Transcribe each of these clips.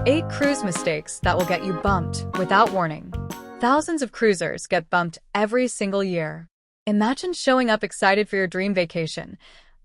8 cruise mistakes that will get you bumped without warning. Thousands of cruisers get bumped every single year. Imagine showing up excited for your dream vacation,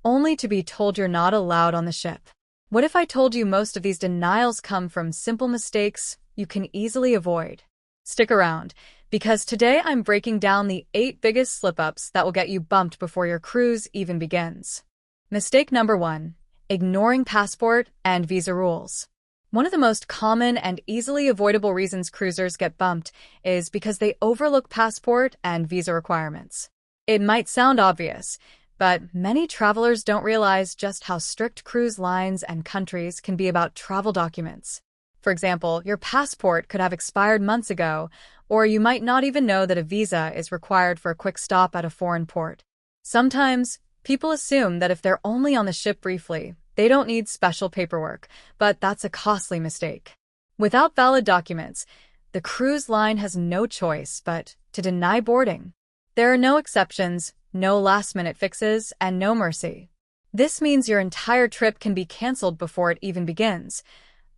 only to be told you're not allowed on the ship. What if I told you most of these denials come from simple mistakes you can easily avoid? Stick around, because today I'm breaking down the 8 biggest slip-ups that will get you bumped before your cruise even begins. Mistake number 1. Ignoring passport and visa rules. One of the most common and easily avoidable reasons cruisers get bumped is because they overlook passport and visa requirements. It might sound obvious, but many travelers don't realize just how strict cruise lines and countries can be about travel documents. For example, your passport could have expired months ago, or you might not even know that a visa is required for a quick stop at a foreign port. Sometimes, people assume that if they're only on the ship briefly, they don't need special paperwork, but that's a costly mistake. Without valid documents, the cruise line has no choice but to deny boarding. There are no exceptions, no last-minute fixes, and no mercy. This means your entire trip can be canceled before it even begins,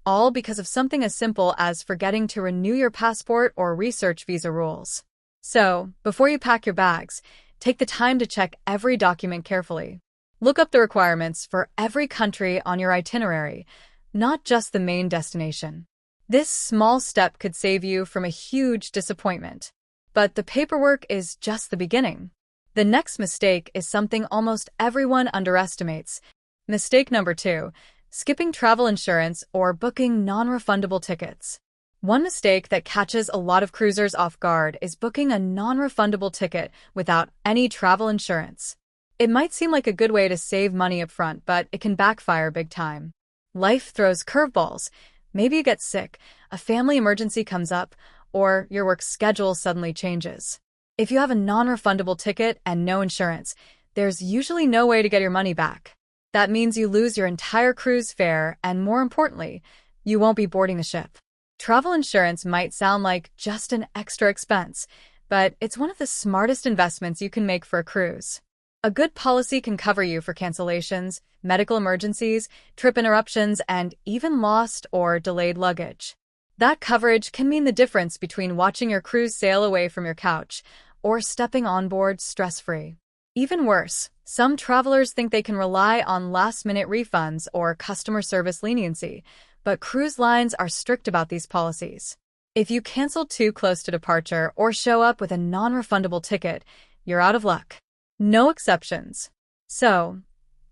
all because of something as simple as forgetting to renew your passport or research visa rules. So, before you pack your bags, take the time to check every document carefully. Look up the requirements for every country on your itinerary, not just the main destination. This small step could save you from a huge disappointment. But the paperwork is just the beginning. The next mistake is something almost everyone underestimates. Mistake number 2. Skipping travel insurance or booking non-refundable tickets. One mistake that catches a lot of cruisers off guard is booking a non-refundable ticket without any travel insurance. It might seem like a good way to save money up front, but it can backfire big time. Life throws curveballs. Maybe you get sick, a family emergency comes up, or your work schedule suddenly changes. If you have a non-refundable ticket and no insurance, there's usually no way to get your money back. That means you lose your entire cruise fare, and more importantly, you won't be boarding the ship. Travel insurance might sound like just an extra expense, but it's one of the smartest investments you can make for a cruise. A good policy can cover you for cancellations, medical emergencies, trip interruptions, and even lost or delayed luggage. That coverage can mean the difference between watching your cruise sail away from your couch or stepping on board stress-free. Even worse, some travelers think they can rely on last-minute refunds or customer service leniency, but cruise lines are strict about these policies. If you cancel too close to departure or show up with a non-refundable ticket, you're out of luck. No exceptions. So,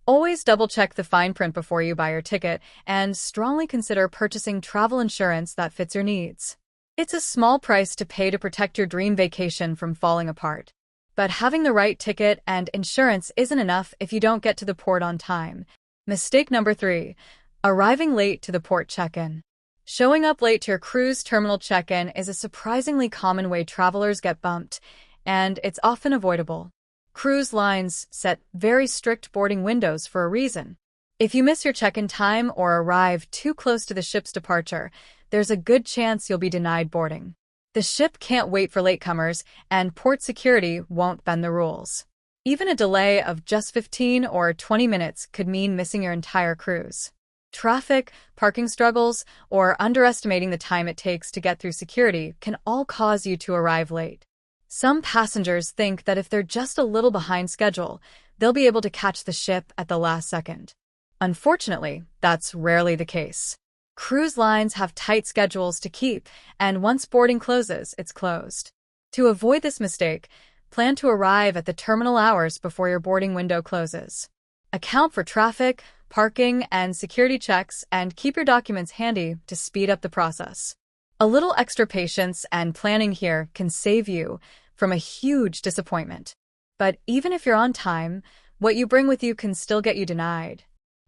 always double-check the fine print before you buy your ticket and strongly consider purchasing travel insurance that fits your needs. It's a small price to pay to protect your dream vacation from falling apart. But having the right ticket and insurance isn't enough if you don't get to the port on time. Mistake number 3. Arriving late to the port check-in. Showing up late to your cruise terminal check-in is a surprisingly common way travelers get bumped, and it's often avoidable. Cruise lines set very strict boarding windows for a reason. If you miss your check-in time or arrive too close to the ship's departure, there's a good chance you'll be denied boarding. The ship can't wait for latecomers, and port security won't bend the rules. Even a delay of just 15 or 20 minutes could mean missing your entire cruise. Traffic, parking struggles, or underestimating the time it takes to get through security can all cause you to arrive late. Some passengers think that if they're just a little behind schedule, they'll be able to catch the ship at the last second. Unfortunately, that's rarely the case. Cruise lines have tight schedules to keep, and once boarding closes, it's closed. To avoid this mistake, plan to arrive at the terminal hours before your boarding window closes. Account for traffic, parking, and security checks, and keep your documents handy to speed up the process. A little extra patience and planning here can save you from a huge disappointment. But even if you're on time, what you bring with you can still get you denied.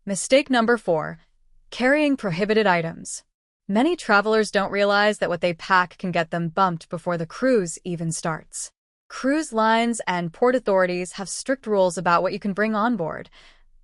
Mistake number 4. Carrying prohibited items. Many travelers don't realize that what they pack can get them bumped before the cruise even starts. Cruise lines and port authorities have strict rules about what you can bring on board.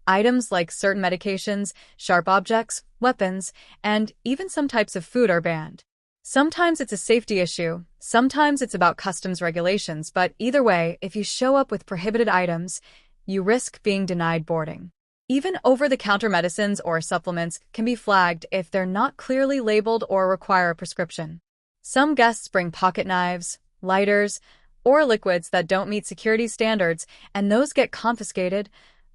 Items like certain medications, sharp objects, weapons, and even some types of food are banned. Sometimes it's a safety issue, sometimes it's about customs regulations, but either way, if you show up with prohibited items, you risk being denied boarding. Even over-the-counter medicines or supplements can be flagged if they're not clearly labeled or require a prescription. Some guests bring pocket knives, lighters, or liquids that don't meet security standards, and those get confiscated,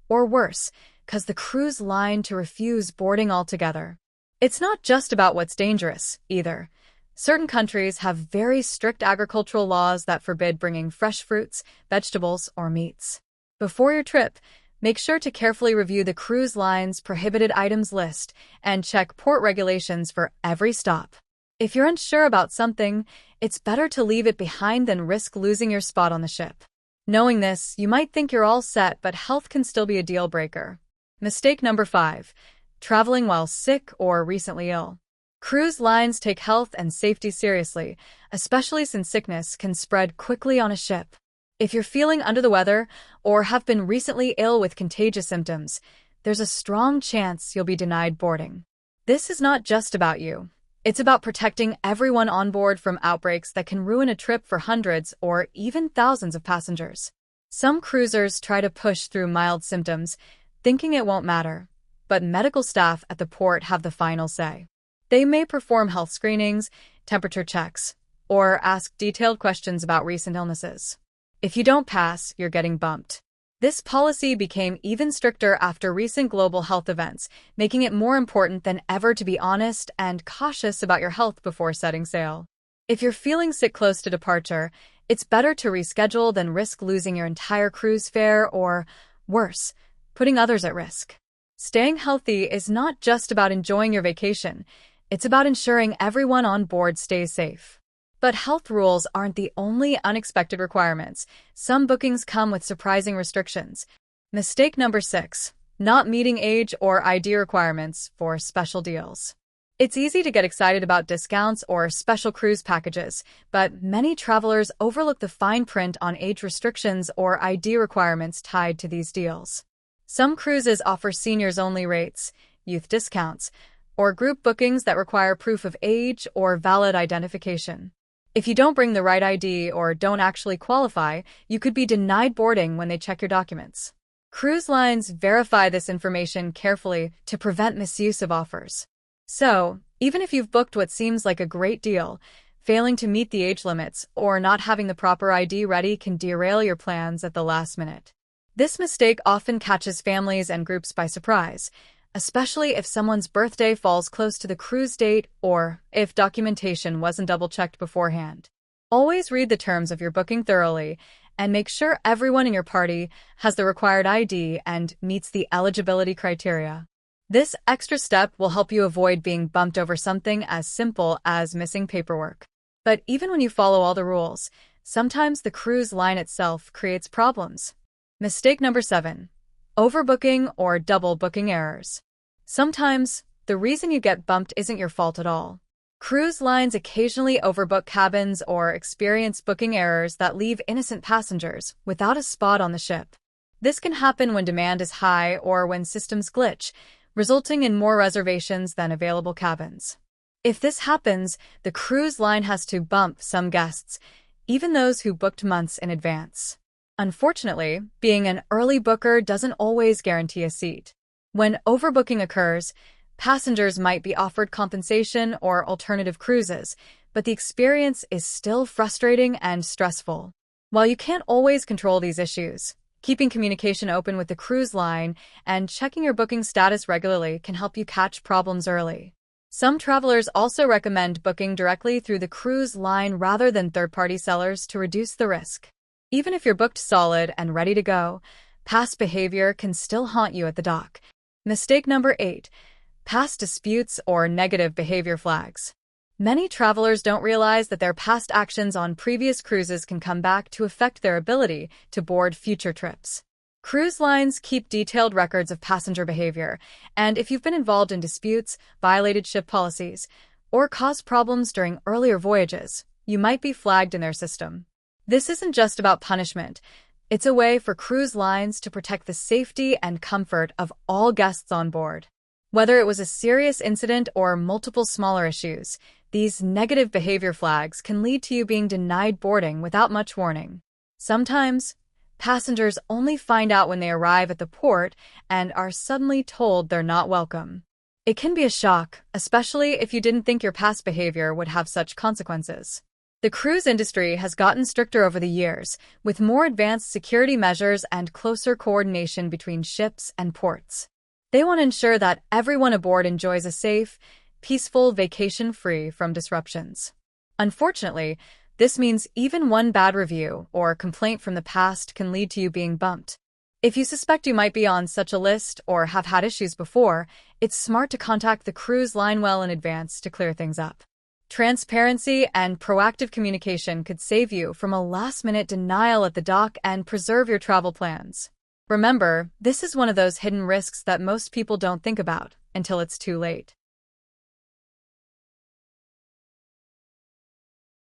or worse, cause the cruise line to refuse boarding altogether. It's not just about what's dangerous, either. Certain countries have very strict agricultural laws that forbid bringing fresh fruits, vegetables, or meats. Before your trip, make sure to carefully review the cruise line's prohibited items list and check port regulations for every stop. If you're unsure about something, it's better to leave it behind than risk losing your spot on the ship. Knowing this, you might think you're all set, but health can still be a deal breaker. Mistake number 5. Traveling while sick or recently ill. Cruise lines take health and safety seriously, especially since sickness can spread quickly on a ship. If you're feeling under the weather or have been recently ill with contagious symptoms, there's a strong chance you'll be denied boarding. This is not just about you. It's about protecting everyone on board from outbreaks that can ruin a trip for hundreds or even thousands of passengers. Some cruisers try to push through mild symptoms, thinking it won't matter, but medical staff at the port have the final say. They may perform health screenings, temperature checks, or ask detailed questions about recent illnesses. If you don't pass, you're getting bumped. This policy became even stricter after recent global health events, making it more important than ever to be honest and cautious about your health before setting sail. If you're feeling sick close to departure, it's better to reschedule than risk losing your entire cruise fare or, worse, putting others at risk. Staying healthy is not just about enjoying your vacation, it's about ensuring everyone on board stays safe. But health rules aren't the only unexpected requirements. Some bookings come with surprising restrictions. Mistake number 6. Not meeting age or ID requirements for special deals. It's easy to get excited about discounts or special cruise packages, but many travelers overlook the fine print on age restrictions or ID requirements tied to these deals. Some cruises offer seniors-only rates, youth discounts, or group bookings that require proof of age or valid identification. If you don't bring the right ID or don't actually qualify, you could be denied boarding when they check your documents. Cruise lines verify this information carefully to prevent misuse of offers. So, even if you've booked what seems like a great deal, failing to meet the age limits or not having the proper ID ready can derail your plans at the last minute. This mistake often catches families and groups by surprise, especially if someone's birthday falls close to the cruise date or if documentation wasn't double-checked beforehand. Always read the terms of your booking thoroughly and make sure everyone in your party has the required ID and meets the eligibility criteria. This extra step will help you avoid being bumped over something as simple as missing paperwork. But even when you follow all the rules, sometimes the cruise line itself creates problems. Mistake number 7. Overbooking or double booking errors. Sometimes, the reason you get bumped isn't your fault at all. Cruise lines occasionally overbook cabins or experience booking errors that leave innocent passengers without a spot on the ship. This can happen when demand is high or when systems glitch, resulting in more reservations than available cabins. If this happens, the cruise line has to bump some guests, even those who booked months in advance. Unfortunately, being an early booker doesn't always guarantee a seat. When overbooking occurs, passengers might be offered compensation or alternative cruises, but the experience is still frustrating and stressful. While you can't always control these issues, keeping communication open with the cruise line and checking your booking status regularly can help you catch problems early. Some travelers also recommend booking directly through the cruise line rather than third-party sellers to reduce the risk. Even if you're booked solid and ready to go, past behavior can still haunt you at the dock. Mistake number 8. Past disputes or negative behavior flags. Many travelers don't realize that their past actions on previous cruises can come back to affect their ability to board future trips. Cruise lines keep detailed records of passenger behavior, and if you've been involved in disputes, violated ship policies, or caused problems during earlier voyages, you might be flagged in their system. This isn't just about punishment. It's a way for cruise lines to protect the safety and comfort of all guests on board. Whether it was a serious incident or multiple smaller issues, these negative behavior flags can lead to you being denied boarding without much warning. Sometimes, Passengers only find out when they arrive at the port and are suddenly told they're not welcome. It can be a shock, especially if you didn't think your past behavior would have such consequences. The cruise industry has gotten stricter over the years, with more advanced security measures and closer coordination between ships and ports. They want to ensure that everyone aboard enjoys a safe, peaceful vacation free from disruptions. Unfortunately, this means even one bad review or complaint from the past can lead to you being bumped. If you suspect you might be on such a list or have had issues before, it's smart to contact the cruise line well in advance to clear things up. Transparency and proactive communication could save you from a last-minute denial at the dock and preserve your travel plans. Remember, this is one of those hidden risks that most people don't think about until it's too late.